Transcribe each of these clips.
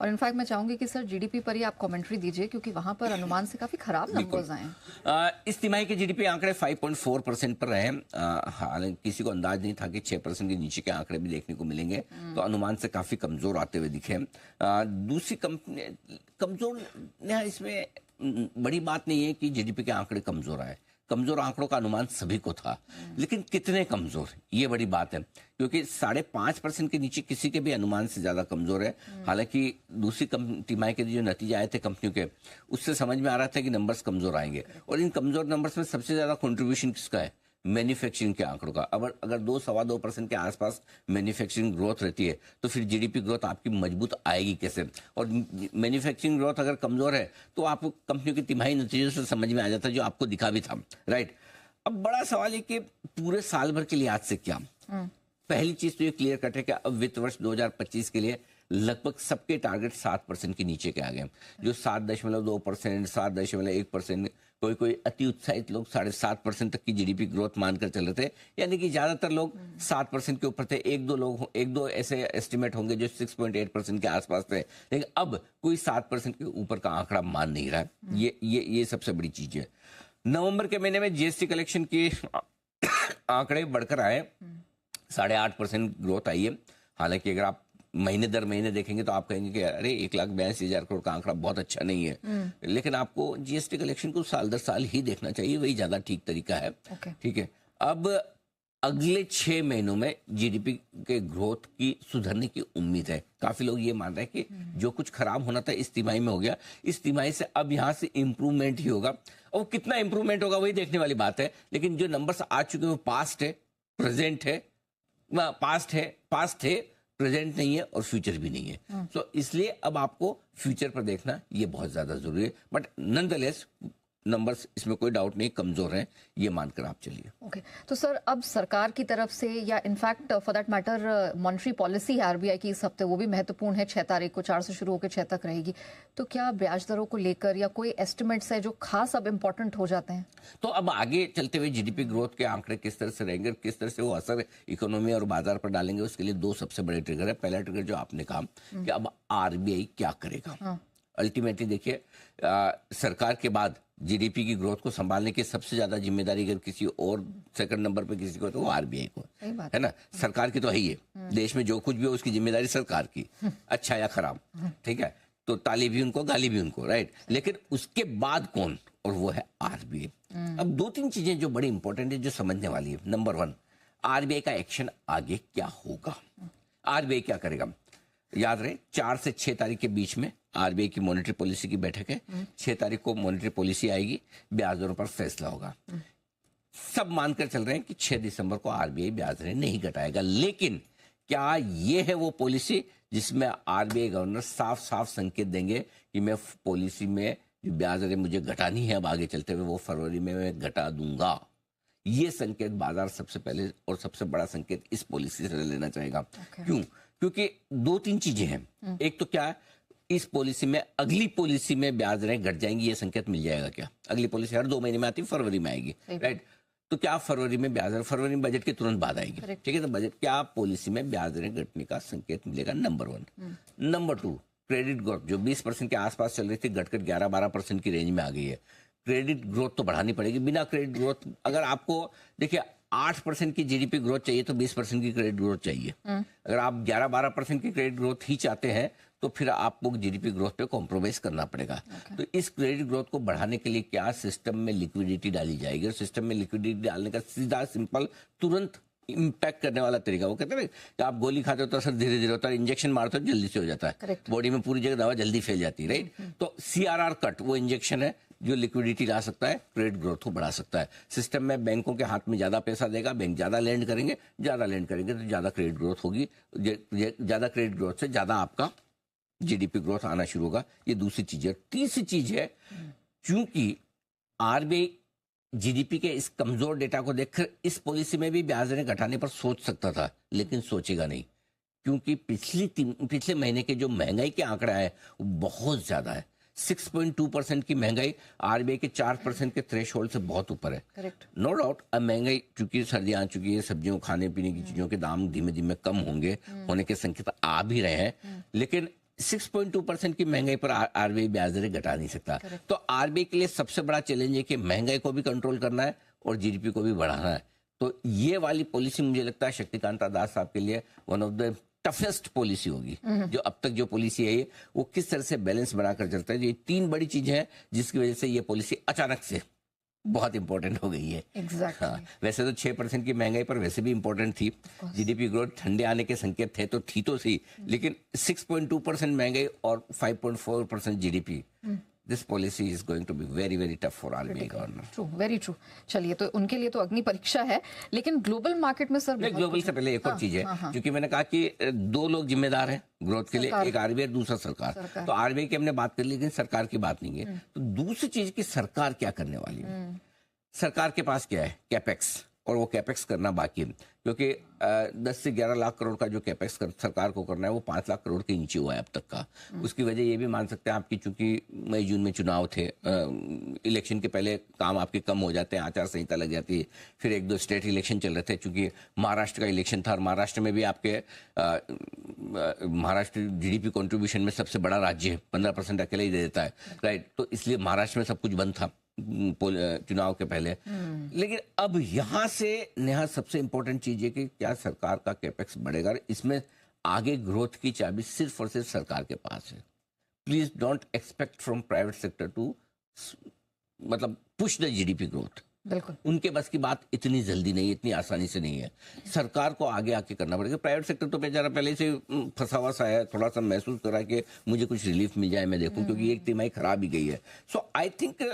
और इनफैक्ट मैं चाहूंगी कि सर जीडीपी पर ही आप कमेंट्री दीजिए, क्योंकि वहां पर अनुमान से काफी खराब नंबर्स आए हैं। इस तिमाही के जीडीपी आंकड़े 5.4% पर रहे। हालांकि किसी को अंदाज नहीं था कि 6% के नीचे के आंकड़े भी देखने को मिलेंगे, तो अनुमान से काफी कमजोर आते हुए दिखे। दूसरी कंपनी कमजोर इसमें बड़ी बात नहीं है कि जीडीपी के आंकड़े कमजोर आए। कमजोर आंकड़ों का अनुमान सभी को था, लेकिन कितने कमजोर, ये बड़ी बात है, क्योंकि 5.5% के नीचे किसी के भी अनुमान से ज्यादा कमजोर है। हालांकि दूसरी तिमाही के जो नतीजे आए थे कंपनियों के, उससे समझ में आ रहा था कि नंबर्स कमजोर आएंगे। और इन कमजोर नंबर्स में सबसे ज्यादा कंट्रीब्यूशन किसका है? मैन्युफैक्चरिंग के आंकड़ों का। अगर 2-2.25% के आसपास मैन्युफैक्चरिंग ग्रोथ रहती है, तो फिर जीडीपी ग्रोथ आपकी मजबूत आएगी कैसे? और मैन्युफैक्चरिंग ग्रोथ अगर कमजोर है तो आपको कंपनियों की तिमाही नतीजों से समझ में आ जाता है, जो आपको दिखा भी था, राइट। अब बड़ा सवाल है कि पूरे साल भर के लिए आज से क्या। पहली चीज तो ये क्लियर कट है कि अब वित्त वर्ष 2025 के लिए लगभग सबके टारगेट 7% के नीचे के आ गए, जो 7.2%, 7.1%, कोई अति उत्साहित लोग 7.5% तक की जीडीपी ग्रोथ मानकर चल रहे थे। यानी कि ज्यादातर लोग 7% के ऊपर थे। एक दो ऐसे एस्टिमेट होंगे जो 6.8% के आसपास थे, लेकिन अब कोई 7% के ऊपर का आंकड़ा मान नहीं रहा है। ये सबसे बड़ी चीज है। नवंबर के महीने में जीएसटी कलेक्शन के आंकड़े बढ़कर आए, 8.5% ग्रोथ आई है। हालांकि अगर आप महीने दर महीने देखेंगे तो आप कहेंगे कि अरे 1,82,000 करोड़ का आंकड़ा बहुत अच्छा नहीं है, लेकिन आपको जीएसटी कलेक्शन को साल दर साल ही देखना चाहिए, वही ज्यादा ठीक तरीका है। ठीक है। अब अगले 6 महीनों में जीडीपी के ग्रोथ की सुधरने की उम्मीद है। काफी लोग ये मान रहे हैं कि जो कुछ खराब होना था इस तिमाही में हो गया, इस तिमाही से अब यहाँ से इंप्रूवमेंट ही होगा। और कितना इंप्रूवमेंट होगा वही देखने वाली बात है। लेकिन जो नंबर्स आ चुके हैं वो पास्ट है, प्रेजेंट है, पास्ट है, प्रेजेंट नहीं है और फ्यूचर भी नहीं है। तो इसलिए अब आपको फ्यूचर पर देखना ये बहुत ज्यादा जरूरी है। बट नॉनदलेस नंबर्स, इसमें कोई डाउट नहीं, कमजोर हैं, ये मानकर आप चलिए। ओके तो सर अब सरकार की तरफ से, या in fact for that matter monetary policy है आरबीआई की इस हफ्ते, वो भी महत्वपूर्ण है। 6 तारीख को 4 से शुरू होकर 6 तक रहेगी। तो क्या ब्याज दरों को लेकर या कोई एस्टिमेट्स है जो खास अब इम्पोर्टेंट हो जाते हैं? तो अब आगे चलते हुए जीडीपी ग्रोथ के आंकड़े किस तरह से रहेंगे, किस तरह से वो असर इकोनॉमी और बाजार पर डालेंगे, उसके लिए 2 सबसे बड़े ट्रिगर है। पहला ट्रिगर जो आपने कहा कि अब आरबीआई क्या करेगा। अल्टीमेटली देखिए, सरकार के बाद जीडीपी की ग्रोथ को संभालने की सबसे ज्यादा जिम्मेदारी अगर किसी और सेकंड नंबर पे किसी को, तो वो आरबीआई को है ना। सरकार की तो है ही है, देश में जो कुछ भी हो उसकी जिम्मेदारी सरकार की, अच्छा या खराब, ठीक है। तो ताली भी उनको, गाली भी उनको, राइट। लेकिन उसके बाद कौन? और वो है आरबीआई। अब 2-3 चीजें जो बड़ी इंपॉर्टेंट है, जो समझने वाली है। नंबर 1, आरबीआई का एक्शन आगे क्या होगा, आरबीआई क्या करेगा। याद रहे 4 से 6 तारीख के बीच में आरबीआई की मॉनेटरी पॉलिसी की बैठक है। 6 तारीख को मॉनेटरी पॉलिसी आएगी, ब्याज दरों पर फैसला होगा। सब मानकर चल रहे हैं कि 6 दिसंबर को आरबीआई ब्याज दरें नहीं घटाएगा। लेकिन क्या ये है वो पॉलिसी जिसमें आरबीआई गवर्नर साफ साफ संकेत देंगे कि मैं पॉलिसी में जो ब्याज दरें मुझे घटानी है अब आगे चलते हुए, वो फरवरी में मैं घटा दूंगा? ये संकेत बाजार सबसे पहले और सबसे बड़ा संकेत इस पॉलिसी से लेना चाहेगा। क्यों? क्योंकि 2-3 चीजें हैं। एक तो क्या है, इस पॉलिसी में, अगली पॉलिसी में ब्याज दरें घट जाएंगी, ये संकेत मिल जाएगा क्या? अगली पॉलिसी हर 2 महीने में आती है, फरवरी में आएगी, राइट। तो क्या फरवरी में ब्याज दर, फरवरी में बजट के तुरंत बाद आएगी, ठीक है। तो बजट क्या पॉलिसी में ब्याज दरें घटने का संकेत मिलेगा, नंबर 1। नंबर 2, क्रेडिट ग्रोथ जो 20% के आसपास चल रही थी, घटकर 11-12% की रेंज में आ गई है। क्रेडिट ग्रोथ तो बढ़ानी पड़ेगी। बिना क्रेडिट ग्रोथ, अगर आपको देखिए 8% की जीडीपी ग्रोथ चाहिए तो 20% की क्रेडिट ग्रोथ चाहिए। अगर आप 11-12% की क्रेडिट ग्रोथ ही चाहते हैं तो फिर आपको जीडीपी ग्रोथ पे कॉम्प्रोमाइज करना पड़ेगा। तो इस क्रेडिट ग्रोथ को बढ़ाने के लिए क्या सिस्टम में लिक्विडिटी डाली जाएगी, और सिस्टम में लिक्विडिटी डालने का सीधा सिंपल तुरंत इम्पैक्ट करने वाला तरीका, वो कहते हैं कि आप गोली खाते हो तो असर धीरे धीरे होता है, इंजेक्शन मारते हो जल्दी से हो जाता है, बॉडी में पूरी जगह दवा जल्दी फैल जाती है, राइट। तो सीआरआर कट वो इंजेक्शन है जो लिक्विडिटी ला सकता है, क्रेडिट ग्रोथ को बढ़ा सकता है। सिस्टम में बैंकों के हाथ में ज्यादा पैसा देगा, बैंक ज्यादा लेंड करेंगे तो ज्यादा क्रेडिट ग्रोथ होगी, ज्यादा क्रेडिट ग्रोथ से ज्यादा आपका जीडीपी ग्रोथ आना शुरू होगा। ये दूसरी चीज है। तीसरी चीज है, क्योंकि आरबीआई जीडीपी के इस कमजोर डेटा को देखकर इस पॉलिसी में भी ब्याज दरें घटाने पर सोच सकता था, लेकिन सोचेगा नहीं, क्योंकि पिछले महीने के जो महंगाई के आंकड़ा है वो बहुत ज्यादा है। 6.2% की महंगाई आरबीआई के 4% के थ्रेशोल्ड से बहुत ऊपर है। नो डाउट अब महंगाई, चूंकि सर्दियां आ चुकी है, सब्जियों खाने पीने की चीजों के दाम धीमे धीमे कम होने के संकेत आ भी रहे हैं, लेकिन 6.2% की महंगाई पर आरबीआई ब्याज दरें घटा नहीं सकता। तो आरबीआई के लिए सबसे बड़ा चैलेंज है कि महंगाई को भी कंट्रोल करना है और जीडीपी को भी बढ़ाना है। तो ये वाली पॉलिसी मुझे लगता है शक्तिकांता दास साहब के लिए one of the toughest policy होगी। जो अब तक जो पॉलिसी है वो किस तरह से बैलेंस बनाकर चलता है। ये 3 बड़ी चीजें हैं जिसकी वजह से ये पॉलिसी अचानक से बहुत इंपॉर्टेंट हो गई है। Exactly. हाँ, वैसे तो 6% की महंगाई पर वैसे भी इंपॉर्टेंट थी। जीडीपी ग्रोथ ठंडे आने के संकेत थे तो थी तो सही, लेकिन 6.2% महंगाई और 5.4% GDP, this policy is going to be very very tough for RBI governor. True, very true. चलिए, तो उनके लिए तो अग्नि परीक्षा है, लेकिन ग्लोबल मार्केट में सर ग्लोबल से पहले एक और चीज है, क्योंकि मैंने कहा कि 2 लोग जिम्मेदार हैं ग्रोथ के लिए, एक आरबीआई दूसरा सरकार। तो आरबीआई की हमने बात कर ली, लेकिन सरकार की बात नहीं है। तो दूसरी चीज की सरकार क्या करने वाली है। सरकार के पास क्या है, कैपेक्स, और वो कैपेक्स करना बाकी है, क्योंकि 10 से 11 लाख करोड़ का जो कैपेक्स सरकार को करना है वो 5 लाख करोड़ के नीचे हुआ है अब तक का। उसकी वजह ये भी मान सकते हैं आपकी, चूंकि मई जून में चुनाव थे, इलेक्शन के पहले काम आपके कम हो जाते हैं, आचार संहिता लग जाती है, फिर 1-2 स्टेट इलेक्शन चल रहे थे, चूंकि महाराष्ट्र का इलेक्शन था और महाराष्ट्र में भी आपके महाराष्ट्र जीडीपी कंट्रीब्यूशन में सबसे बड़ा राज्य है, 15% अकेले ही दे देता है, राइट। तो इसलिए महाराष्ट्र में सब कुछ बंद था चुनाव के पहले। लेकिन अब यहां से नेहा सबसे इंपॉर्टेंट चीज है कि क्या सरकार का कैपेक्स बढ़ेगा। इसमें आगे ग्रोथ की चाबी सिर्फ और सिर्फ सरकार के पास है। Please don't expect from private sector to मतलब पुश द जीडीपी ग्रोथ। बिल्कुल उनके बस की बात इतनी जल्दी नहीं है, इतनी आसानी से नहीं है। सरकार को आगे आके करना पड़ेगा। प्राइवेट सेक्टर तो बेचारा पहले से फंसा हुआ सा है, थोड़ा सा महसूस करा कि मुझे कुछ रिलीफ मिल जाए, मैं देखूं, क्योंकि 1 तिमाही खराब ही गई है। सो आई थिंक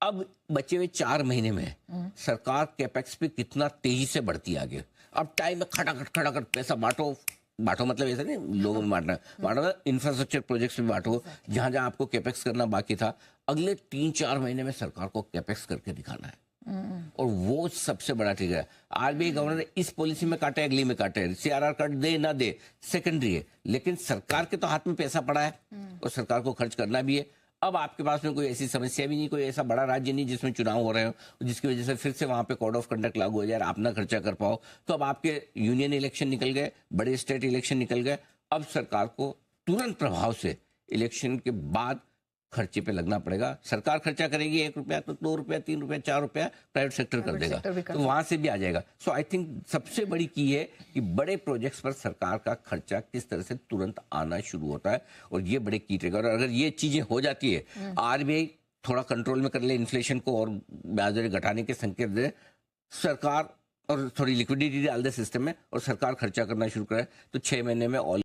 अब बचे हुए 4 महीने में सरकार कैपेक्स पे कितना तेजी से बढ़ती है आगे। अब टाइम में खटाखट पैसा बांटो मतलब ऐसा नहीं लोगों में बांटना इंफ्रास्ट्रक्चर प्रोजेक्ट्स में बांटो, जहां जहां आपको कैपेक्स करना बाकी था, अगले 3-4 महीने में सरकार को कैपेक्स करके दिखाना है। और वो सबसे बड़ा ट्रिगर है। आरबीआई गवर्नर ने इस पॉलिसी में काटे, अगली में काटे, सीआरआर कट दे ना दे सेकेंडरी है, लेकिन सरकार के तो हाथ में पैसा पड़ा है और सरकार को खर्च करना भी है। अब आपके पास में कोई ऐसी समस्या भी नहीं, कोई ऐसा बड़ा राज्य नहीं जिसमें चुनाव हो रहे हो, जिसकी वजह से फिर से वहां पे कोड ऑफ कंडक्ट लागू हो जाए, आप ना खर्चा कर पाओ। तो अब आपके यूनियन इलेक्शन निकल गए, बड़े स्टेट इलेक्शन निकल गए। अब सरकार को तुरंत प्रभाव से इलेक्शन के बाद खर्चे पे लगना पड़ेगा। सरकार खर्चा करेगी 1 रुपया तो 2 रुपया, 3 रुपया, 4 रुपया प्राइवेट सेक्टर कर देगा, तो वहां से भी आ जाएगा। सो आई थिंक सबसे बड़ी की है कि बड़े प्रोजेक्ट्स पर सरकार का खर्चा किस तरह से तुरंत आना शुरू होता है, और ये बड़े की ट्रिगर। और अगर ये चीजें हो जाती है, आरबीआई थोड़ा कंट्रोल में कर ले इन्फ्लेशन को और ब्याज दरें घटाने के संकेत दे, सरकार और थोड़ी लिक्विडिटी डाल दे सिस्टम में और सरकार खर्चा करना शुरू करे, तो 6 महीने में ऑल